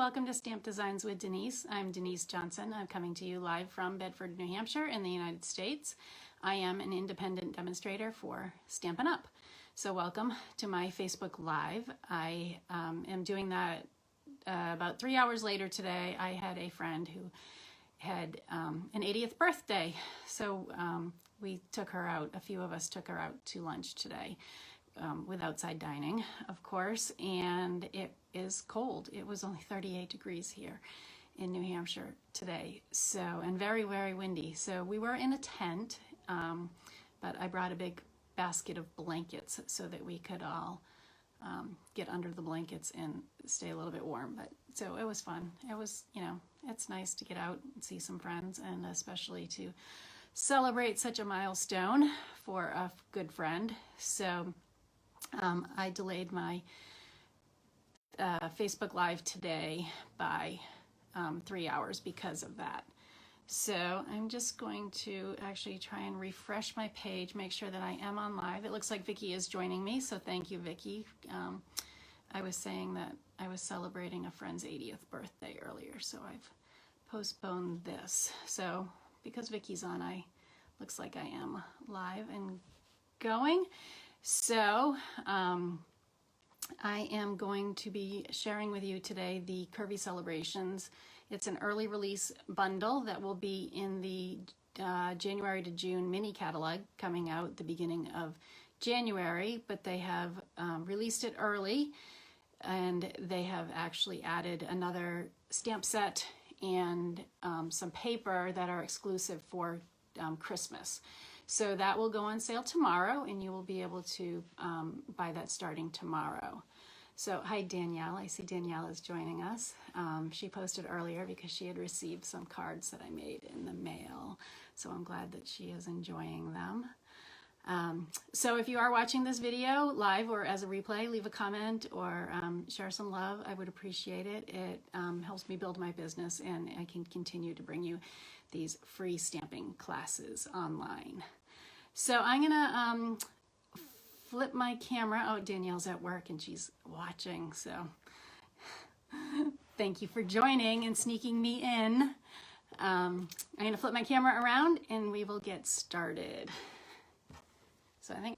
welcome to Stamp Designs with Denise. I'm Denise Johnson. I'm coming to you live from Bedford, New Hampshire in the United States. I am an independent demonstrator for Stampin' Up. So welcome to my Facebook Live. I am doing that about 3 hours later today. I had a friend who had an 80th birthday. So we took her out, a few of us took her out to lunch today. With outside dining, of course, and it is cold. It was only 38 degrees here in New Hampshire today, so, and very, very windy. So we were in a tent, but I brought a big basket of blankets so that we could all get under the blankets and stay a little bit warm. But so it was fun. It was, you know, it's nice to get out and see some friends, and especially to celebrate such a milestone for a good friend. So I delayed my Facebook Live today by 3 hours because of that. So I'm just going to actually try and refresh my page, make sure that I am on live. It looks like Vicki is joining me, so thank you, Vicki. I was saying that I was celebrating a friend's 80th birthday earlier, so I've postponed this. So because Vicki's on, looks like I am live and going. So I am going to be sharing with you today the Curvy Celebrations. It's an early release bundle that will be in the January to June mini catalog coming out the beginning of January, but they have released it early, and they have actually added another stamp set and some paper that are exclusive for Christmas. So that will go on sale tomorrow, and you will be able to buy that starting tomorrow. So hi Danielle, I see Danielle is joining us. She posted earlier because she had received some cards that I made in the mail. So I'm glad that she is enjoying them. So if you are watching this video live or as a replay, leave a comment or share some love. I would appreciate it. It helps me build my business, and I can continue to bring you these free stamping classes online. So I'm gonna flip my camera. Oh, Danielle's at work and she's watching, so thank you for joining and sneaking me in. I'm gonna flip my camera around and we will get started. So I think,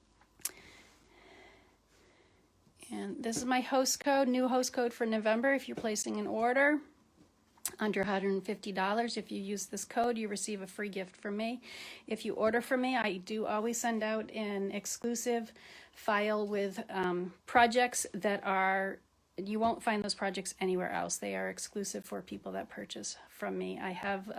and this is my host code, new host code for November if you're placing an order under $150. If you use this code, you receive a free gift from me. If you order from me, I do always send out an exclusive file with projects that are, you won't find those projects anywhere else. They are exclusive for people that purchase from me. I have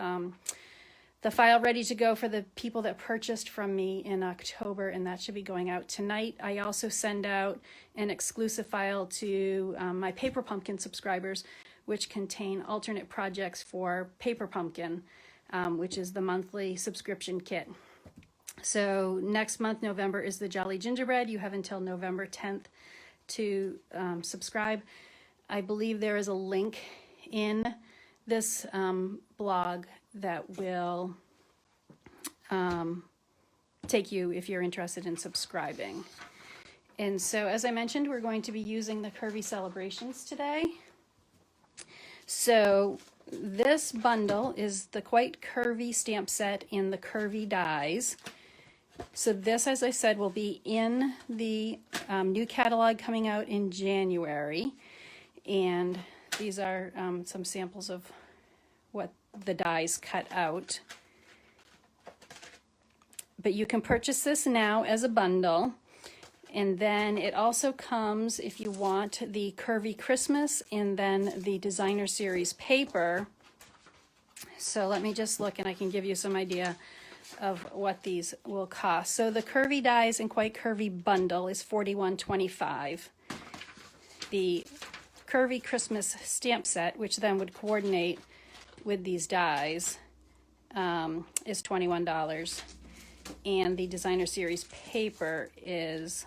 the file ready to go for the people that purchased from me in October, and that should be going out tonight. I also send out an exclusive file to my Paper Pumpkin subscribers, which contain alternate projects for Paper Pumpkin, which is the monthly subscription kit. So next month, November, is the Jolly Gingerbread. You have until November 10th to subscribe. I believe there is a link in this blog that will take you if you're interested in subscribing. And so, as I mentioned, we're going to be using the Curvy Celebrations today. So this bundle is the Quite Curvy Stamp Set in the Curvy Dies. So this, as I said, will be in the new catalog coming out in January. And these are some samples of what the dies cut out. But you can purchase this now as a bundle. And then it also comes, if you want, the Curvy Christmas and then the Designer Series paper. So let me just look and I can give you some idea of what these will cost. So the Curvy Dies and Quite Curvy Bundle is $41.25. The Curvy Christmas Stamp Set, which then would coordinate with these dies, is $21. And the Designer Series paper is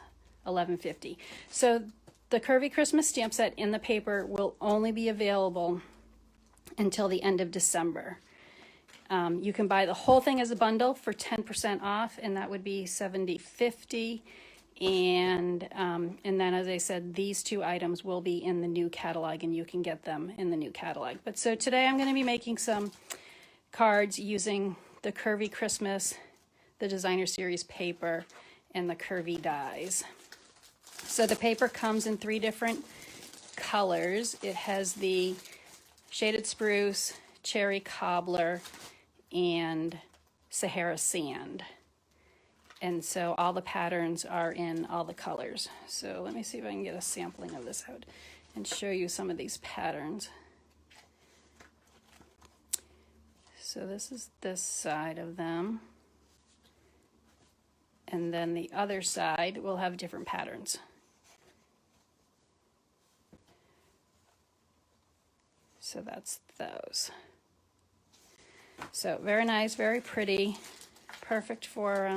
$11.50. So the Curvy Christmas Stamp Set in the paper will only be available until the end of December. You can buy the whole thing as a bundle for 10% off, and that would be $70.50. and then, as I said, these two items will be in the new catalog, and you can get them in the new catalog. But so today I'm going to be making some cards using the Curvy Christmas, the Designer Series paper, and the Curvy Dies. So the paper comes in 3 different colors. It has the shaded spruce, cherry cobbler, and Sahara sand. And so all the patterns are in all the colors. So let me see if I can get a sampling of this out and show you some of these patterns. So this is this side of them. And then the other side will have different patterns. So that's those. So very nice, very pretty, perfect for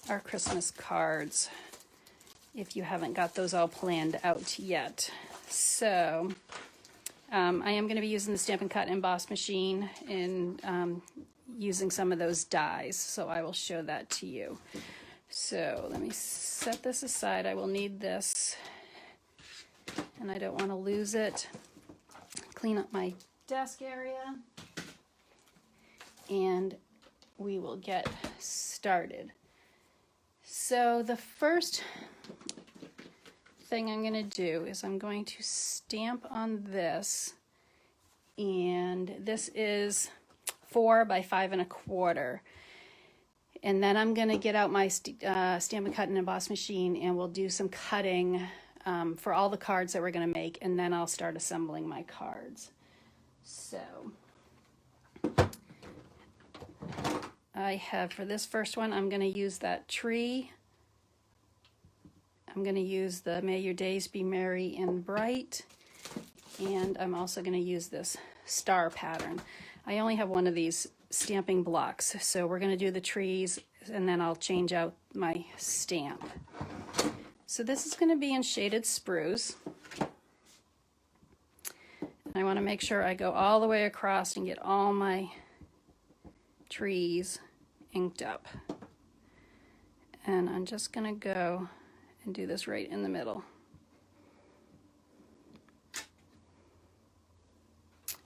our Christmas cards if you haven't got those all planned out yet. So I am going to be using the Stampin' Cut emboss machine and using some of those dies, so I will show that to you. So let me set this aside. I will need this, and I don't want to lose it. Clean up my desk area, and we will get started. So the first thing I'm going to do is I'm going to stamp on this, and this is 4 by 5 1/4. And then I'm going to get out my Stampin' Cut and emboss machine, and we'll do some cutting for all the cards that we're going to make, and then I'll start assembling my cards. So I have, for this first one, I'm going to use that tree. I'm going to use the May Your Days Be Merry and Bright, and I'm also going to use this star pattern. I only have one of these stamping blocks, so we're going to do the trees, and then I'll change out my stamp. So this is going to be in shaded spruce. I want to make sure I go all the way across and get all my trees inked up. And I'm just going to go and do this right in the middle.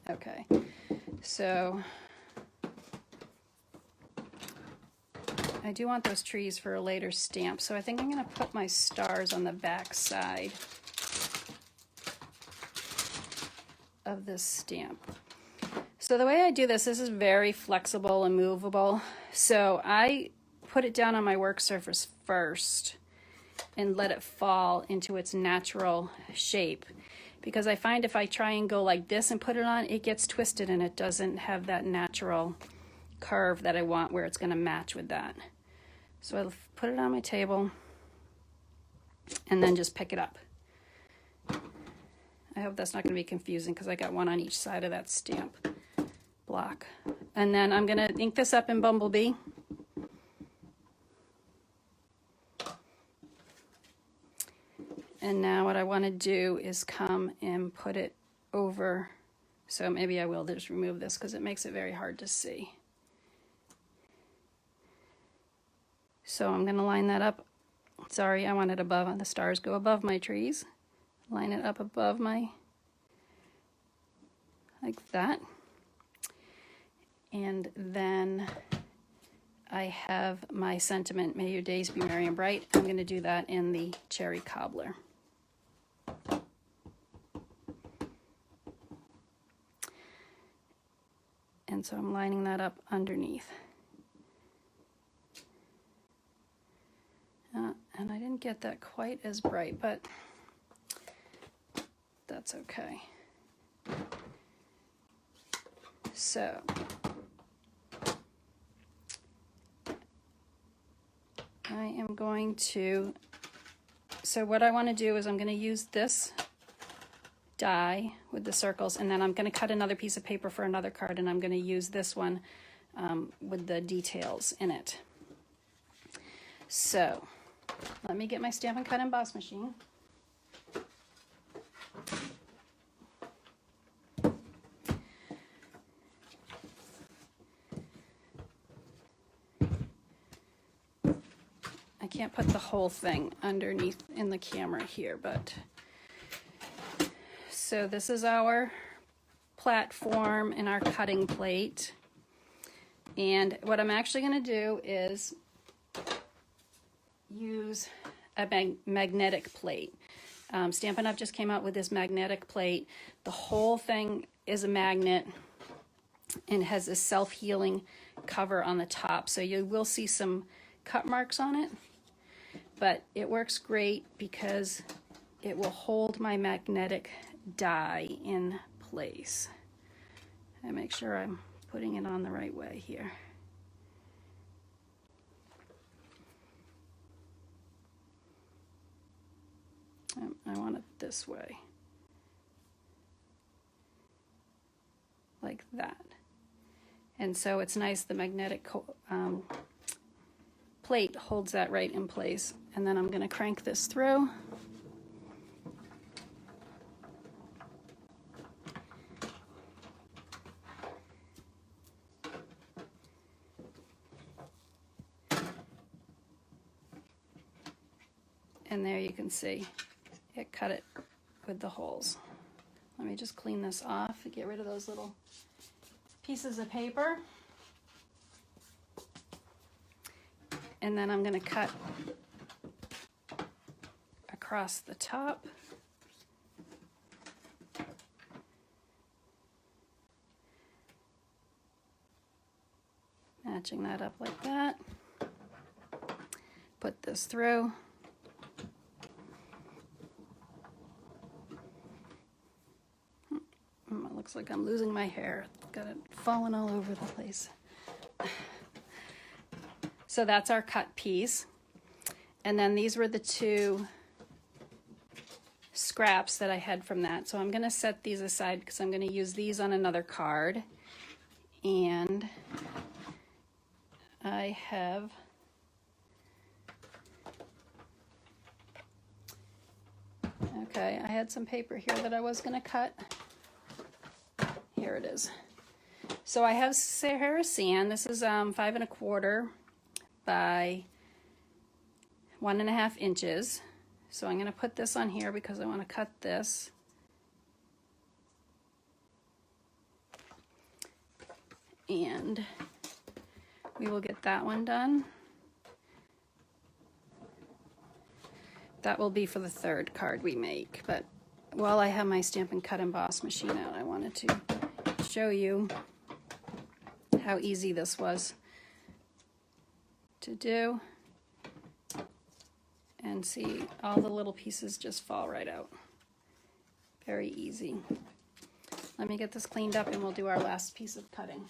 Okay, so I do want those trees for a later stamp, so I think I'm going to put my stars on the back side of this stamp. So the way I do this is very flexible and movable. So I put it down on my work surface first and let it fall into its natural shape, because I find if I try and go like this and put it on, it gets twisted and it doesn't have that natural curve that I want where it's going to match with that. So I'll put it on my table and then just pick it up. I hope that's not going to be confusing because I got one on each side of that stamp block. And then I'm going to ink this up in Bumblebee. And now what I want to do is come and put it over. So maybe I will just remove this because it makes it very hard to see. So I'm going to line that up. Sorry, I want it above. The stars go above my trees. Line it up above my, like that. And then I have my sentiment, May Your Days Be Merry and Bright. I'm going to do that in the cherry cobbler. And so I'm lining that up underneath. And I didn't get that quite as bright, but that's okay. So I am going to, so what I want to do is I'm going to use this die with the circles, and then I'm going to cut another piece of paper for another card, and I'm going to use this one with the details in it. So let me get my Stampin' Cut emboss machine. I can't put the whole thing underneath in the camera here, but so this is our platform and our cutting plate. And what I'm actually going to do is use a magnetic plate. Stampin' Up! Just came out with this magnetic plate. The whole thing is a magnet and has a self-healing cover on the top. So you will see some cut marks on it, but it works great because it will hold my magnetic die in place. And make sure I'm putting it on the right way here. I want it this way, like that. And so it's nice, the magnetic plate holds that right in place. And then I'm going to crank this through. And there you can see it cut it with the holes. Let me just clean this off and get rid of those little pieces of paper. And then I'm going to cut across the top. Matching that up like that. Put this through. It looks like I'm losing my hair. Got it falling all over the place. So that's our cut piece. And then these were the two scraps that I had from that. So I'm going to set these aside because I'm going to use these on another card. And I have I had some paper here that I was going to cut. Here it is. So I have Sahara sand. This is 5 1/4 by 1.5 inches. So I'm going to put this on here because I want to cut this. And we will get that one done. That will be for the third card we make. But while I have my Stampin' Cut Emboss machine out, I wanted to show you how easy this was to do. And see, all the little pieces just fall right out. Very easy. Let me get this cleaned up and we'll do our last piece of cutting.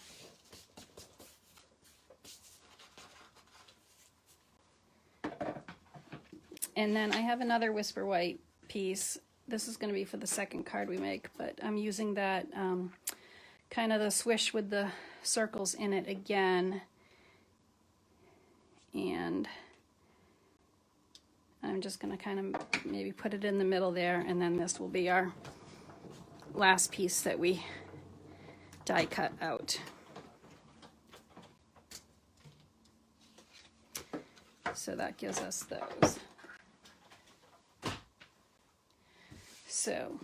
And then I have another Whisper White piece. This is going to be for the second card we make, but I'm using that kind of the swish with the circles in it again. And I'm just going to kind of maybe put it in the middle there, and then this will be our last piece that we die cut out. So that gives us those. So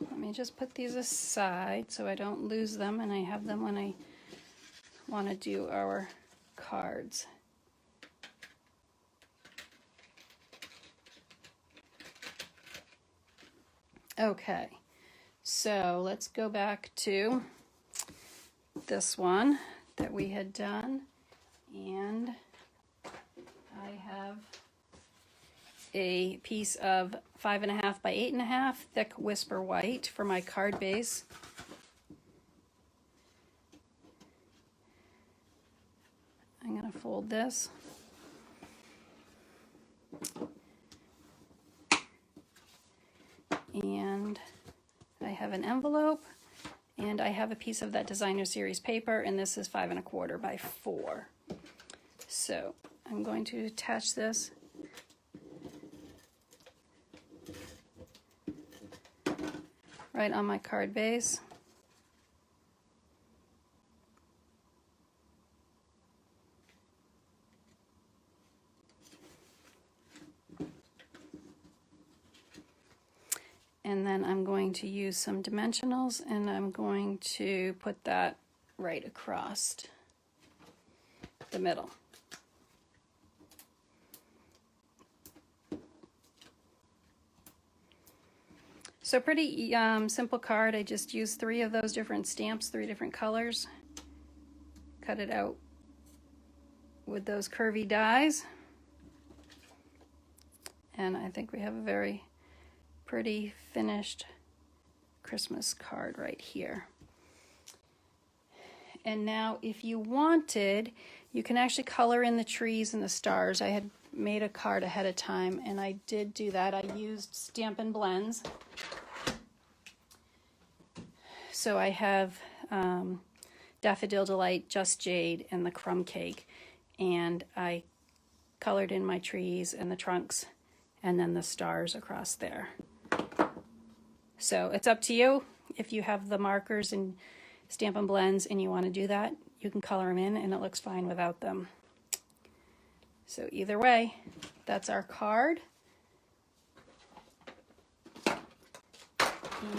let me just put these aside so I don't lose them, and I have them when I want to do our cards. Okay, so let's go back to this one that we had done, and I have a piece of 5 1/2 by 8 1/2 thick Whisper White for my card base. I'm going to fold this. And I have an envelope, and I have a piece of that Designer Series paper, and this is 5 1/4 by 4. So I'm going to attach this right on my card base. And then I'm going to use some dimensionals and I'm going to put that right across the middle. So pretty simple card. I just used 3 of those different stamps, 3 different colors. Cut it out with those Curvy Dies. And I think we have a very pretty finished Christmas card right here. And now if you wanted, you can actually color in the trees and the stars. I had made a card ahead of time and I did do that. I used Stampin' Blends. So I have Daffodil Delight, Just Jade, and the Crumb Cake. And I colored in my trees and the trunks and then the stars across there. So it's up to you. If you have the markers and Stampin' Blends and you want to do that, you can color them in and it looks fine without them. So either way, that's our card.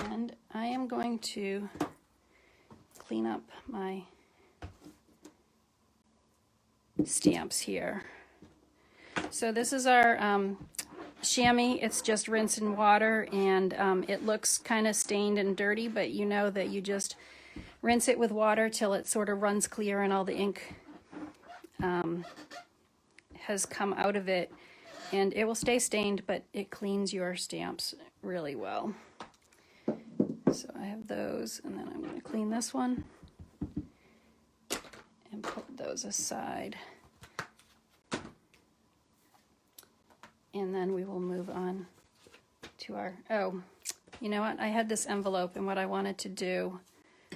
And I am going to clean up my stamps here. So this is our chamois. It's just rinse in water and it looks kind of stained and dirty, but you know that you just rinse it with water till it sort of runs clear and all the ink has come out of it, and it will stay stained, but it cleans your stamps really well. So I have those, and then I'm going to clean this one and put those aside. And then we will move on to our, oh, you know what? I had this envelope, and what I wanted to do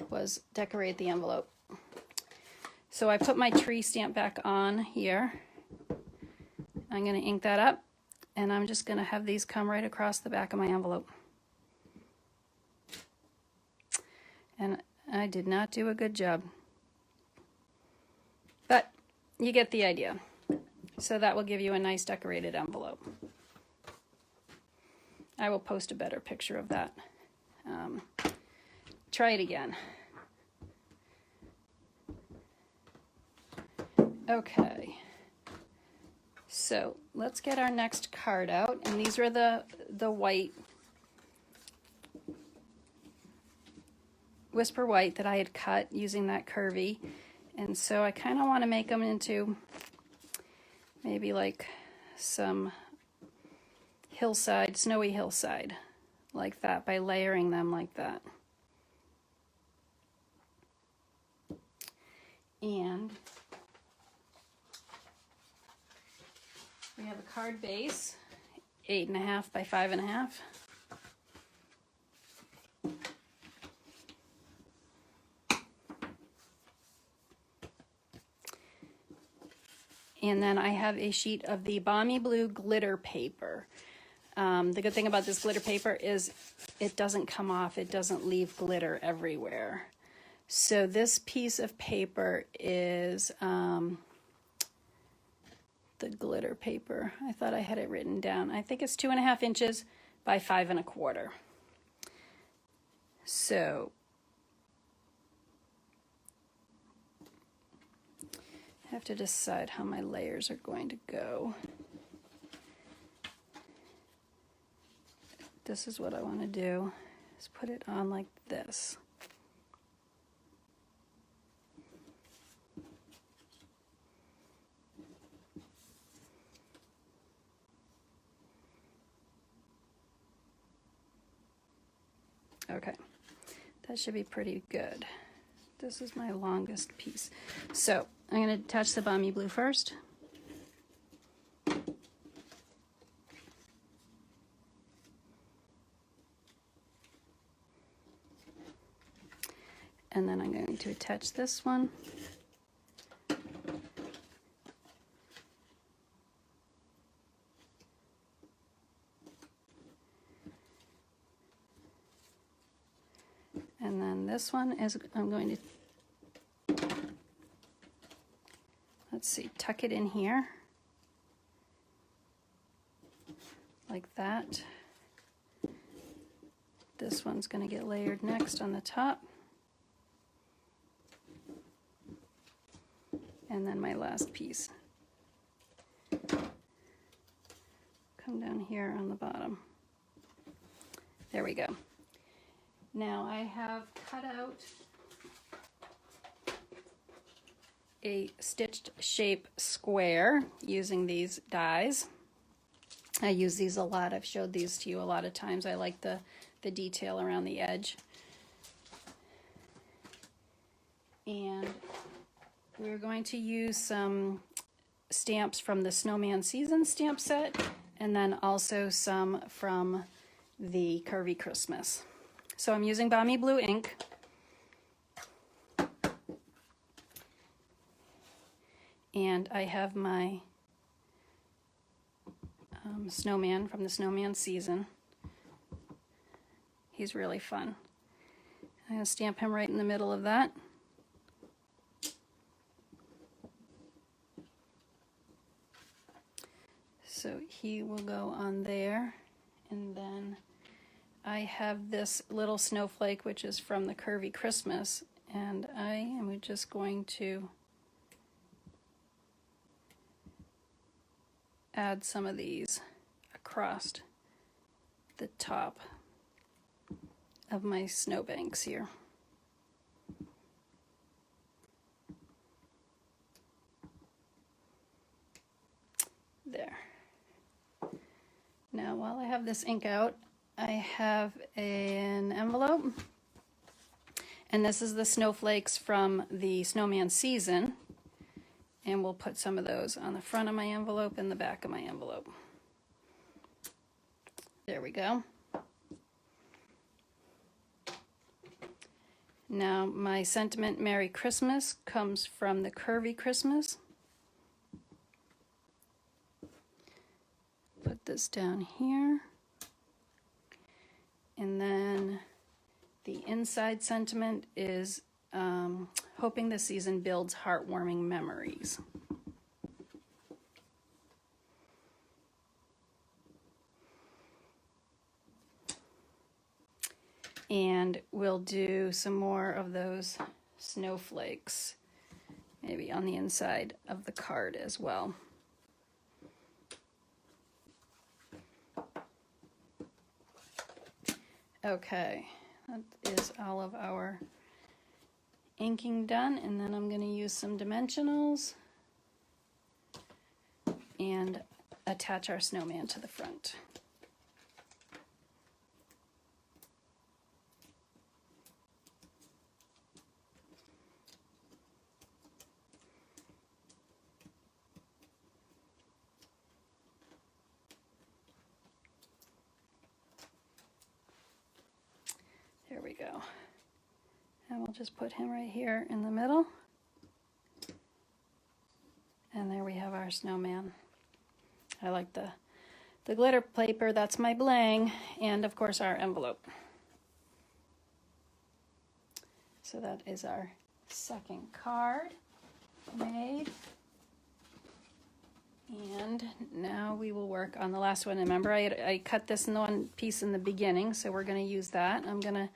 was decorate the envelope. So I put my tree stamp back on here. I'm going to ink that up, and I'm just going to have these come right across the back of my envelope. And I did not do a good job, but you get the idea. So that will give you a nice decorated envelope. I will post a better picture of that. Try it again. Okay. So let's get our next card out, and these are the white Whisper White that I had cut using that curvy, and so I kind of want to make them into maybe like some hillside, snowy hillside, like that, by layering them like that. And we have a card base, 8.5 by 5.5. And then I have a sheet of the Balmy Blue glitter paper. The good thing about this glitter paper is it doesn't come off. It doesn't leave glitter everywhere. So this piece of paper is the glitter paper. I thought I had it written down. I think it's 2.5 inches by 5.25. So I have to decide how my layers are going to go. This is what I want to do, is put it on like this. Okay, that should be pretty good. This is my longest piece. So I'm going to attach the Balmy Blue first. And then I'm going to attach this one. And then this one is, I'm going to, let's see, tuck it in here, like that. This one's going to get layered next on the top. And then my last piece. Come down here on the bottom. There we go. Now I have cut out a stitched shape square using these dies. I use these a lot. I've showed these to you a lot of times. I like the detail around the edge. And we're going to use some stamps from the Snowman Season Stamp Set, and then also some from the Curvy Christmas. So I'm using Balmy Blue ink. And I have my snowman from the Snowman Season. He's really fun. I'm going to stamp him right in the middle of that. So he will go on there, and then I have this little snowflake which is from the Curvy Christmas, and I am just going to add some of these across the top of my snowbanks here. There. Now, while I have this ink out, I have an envelope, and this is the snowflakes from the Snowman Season, and we'll put some of those on the front of my envelope and the back of my envelope. There we go. Now, my sentiment Merry Christmas comes from the Curvy Christmas. Put this down here. And then the inside sentiment is hoping the season builds heartwarming memories. And we'll do some more of those snowflakes, maybe on the inside of the card as well. Okay, that is all of our inking done, and then I'm going to use some dimensionals and attach our snowman to the front. There we go. And we'll just put him right here in the middle. And there we have our snowman. I like the glitter paper, that's my bling, and of course our envelope. So that is our second card made. And now we will work on the last one. Remember, I cut this in one piece in the beginning, so we're going to use that. I'm going to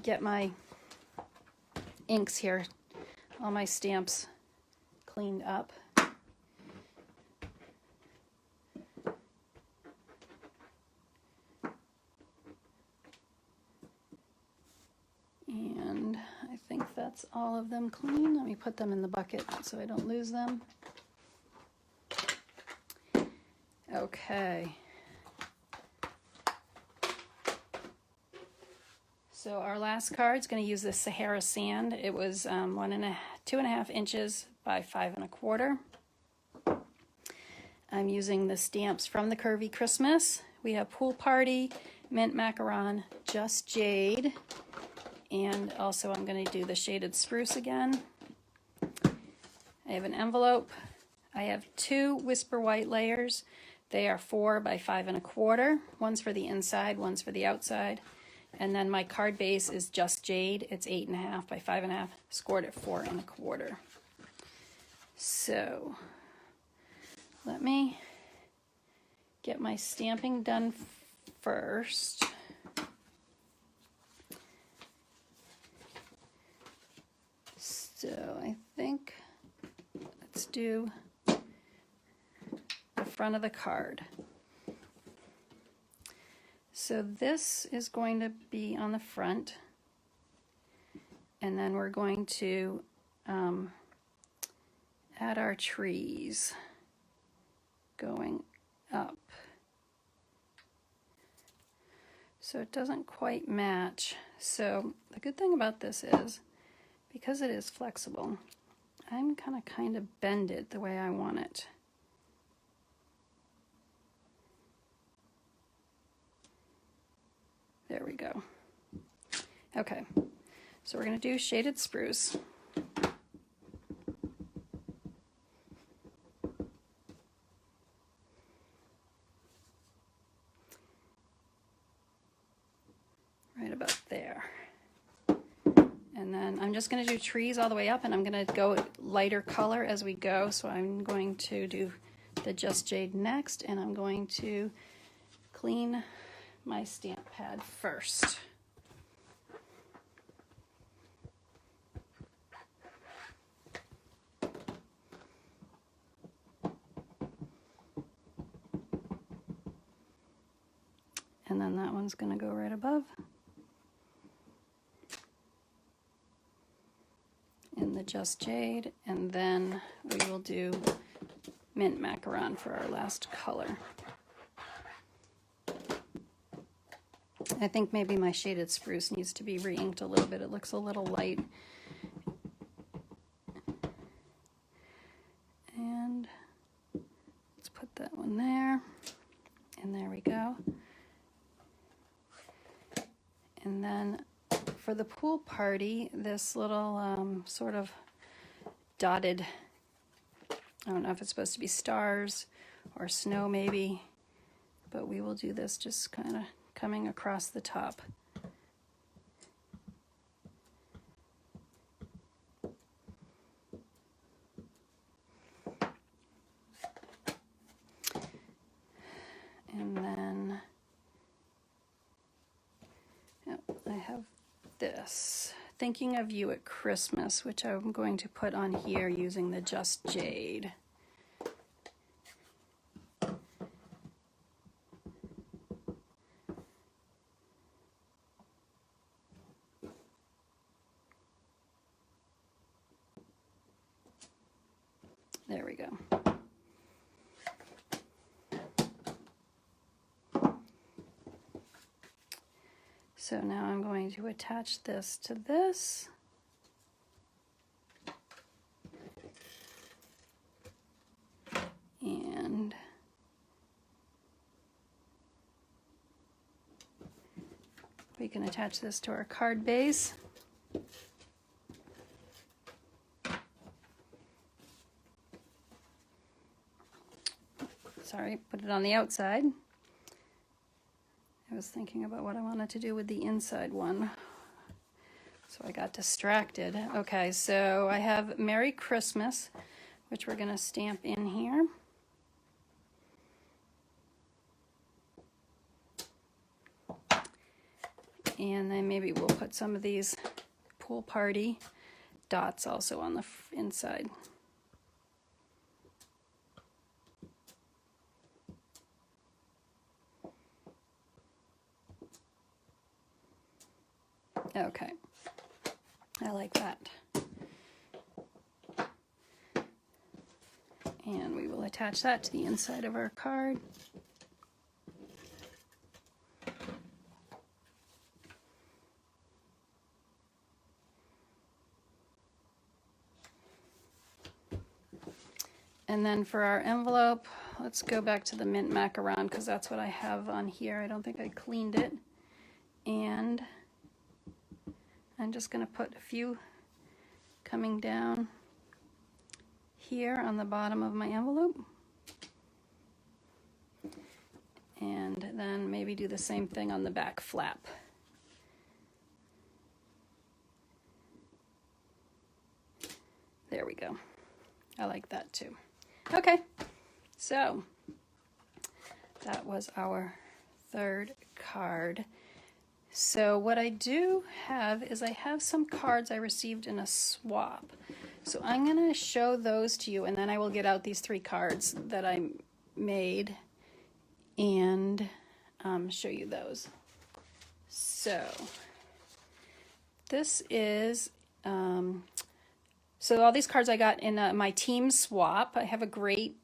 get my inks here, all my stamps cleaned up. And I think that's all of them clean. Let me put them in the bucket so I don't lose them. Okay. So our last card is going to use this Sahara Sand. It was 2.5 inches by 5 1/4. I'm using the stamps from the Curvy Christmas. We have Pool Party, Mint Macaron, Just Jade, and also I'm going to do the Shaded Spruce again. I have an envelope. I have 2 Whisper White layers. They are 4 by 5 1/4. One's for the inside, one's for the outside. And then my card base is Just Jade. It's 8.5 by 5 1/2, scored at 4 1/4. So let me get my stamping done first. So I think let's do the front of the card. So this is going to be on the front, and then we're going to add our trees going up. So it doesn't quite match. So the good thing about this is, because it is flexible, I'm gonna kind of bend it the way I want it. There we go. Okay, so we're gonna do shaded spruce. Right about there. And then I'm just gonna do trees all the way up, and I'm gonna go lighter color as we go. So I'm going to do the Just Jade next, and I'm going to clean my stamp pad first. And then that one's going to go right above. In the Just Jade, and then we will do mint macaron for our last color. I think maybe my shaded spruce needs to be re-inked a little bit. It looks a little light. And let's put that one there. And there we go. And then for the pool party, this little sort of dotted, I don't know if it's supposed to be stars or snow maybe, but we will do this just kind of coming across the top. And then I have this, Thinking of You at Christmas, which I'm going to put on here using the Just Jade. There we go. So now I'm going to attach this to this. And we can attach this to our card base. Sorry, put it on the outside. I was thinking about what I wanted to do with the inside one, so I got distracted. Okay, so I have Merry Christmas, which we're going to stamp in here. And then maybe we'll put some of these pool party dots also on the inside. Okay, I like that. And we will attach that to the inside of our card. And then for our envelope, let's go back to the mint macaron because that's what I have on here. I don't think I cleaned it. And I'm just going to put a few coming down here on the bottom of my envelope. And then maybe do the same thing on the back flap. There we go. I like that too. Okay, so that was our third card. So what I do have is I have some cards I received in a swap. So I'm going to show those to you, and then I will get out these 3 cards that I made and show you those. So this is, so all these cards I got in my team swap. I have a great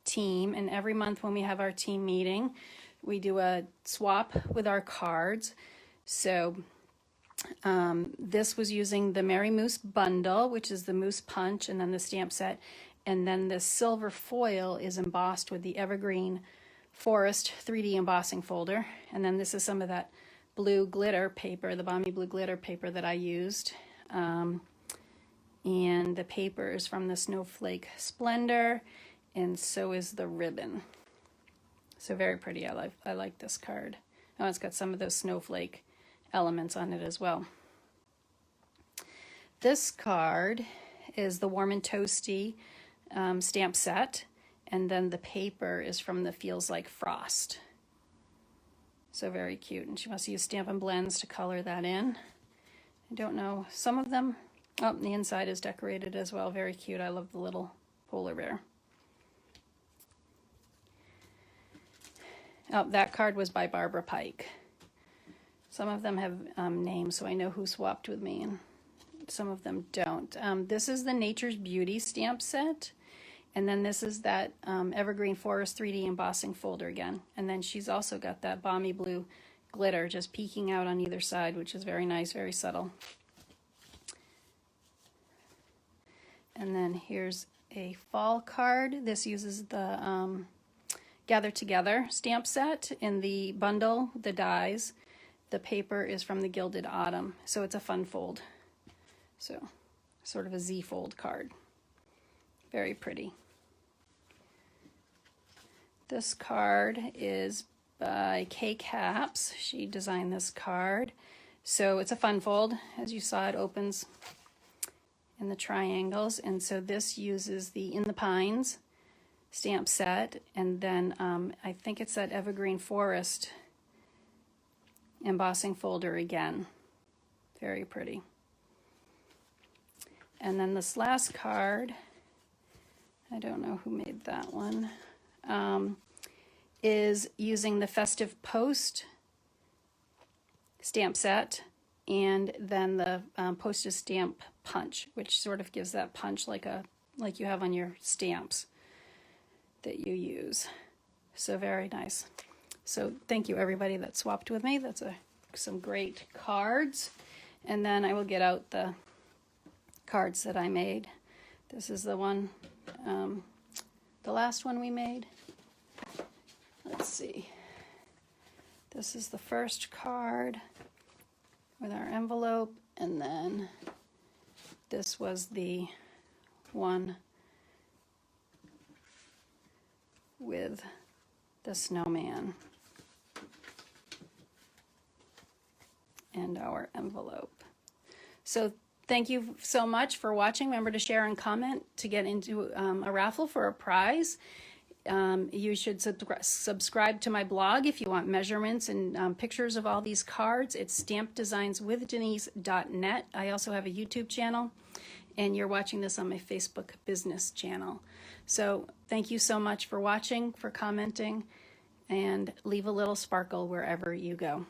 team, and every month when we have our team meeting, we do a swap with our cards. So this was using the Merry Moose bundle, which is the moose punch, and then the stamp set. And then the silver foil is embossed with the Evergreen Forest 3D embossing folder. And then this is some of that blue glitter paper, the balmy blue glitter paper that I used. And the paper is from the Snowflake Splendor, and so is the ribbon. So very pretty. I like this card. Oh, it's got some of those snowflake elements on it as well. This card is the Warm and Toasty stamp set, and then the paper is from the Feels Like Frost. So very cute, and she must use Stampin' Blends to color that in. I don't know, some of them, oh, the inside is decorated as well. Very cute. I love the little polar bear. Oh, that card was by Barbara Pike. Some of them have names, so I know who swapped with me, and some of them don't. This is the Nature's Beauty stamp set, and then this is that Evergreen Forest 3D embossing folder again. And then she's also got that balmy blue glitter just peeking out on either side, which is very nice, very subtle. And then here's a fall card. This uses the Gather Together stamp set in the bundle, the dies. The paper is from the Gilded Autumn, so it's a fun fold. So sort of a Z fold card. Very pretty. This card is by K Caps. She designed this card. So it's a fun fold. As you saw, it opens in the triangles, and so this uses the In the Pines stamp set, and then I think it's that Evergreen Forest embossing folder again. Very pretty. And then this last card, I don't know who made that one, is using the Festive Post stamp set, and then the postage stamp punch, which sort of gives that punch like you have on your stamps that you use. So very nice. So thank you everybody that swapped with me. That's some great cards. And then I will get out the cards that I made. This is the one, the last one we made. Let's see. This is the first card with our envelope, and then this was the one with the snowman and our envelope. So thank you so much for watching. Remember to share and comment to get into a raffle for a prize. You should subscribe to my blog if you want measurements and pictures of all these cards. It's stampdesignswithdenise.net. I also have a YouTube channel, and you're watching this on my Facebook business channel. So thank you so much for watching, for commenting, and leave a little sparkle wherever you go.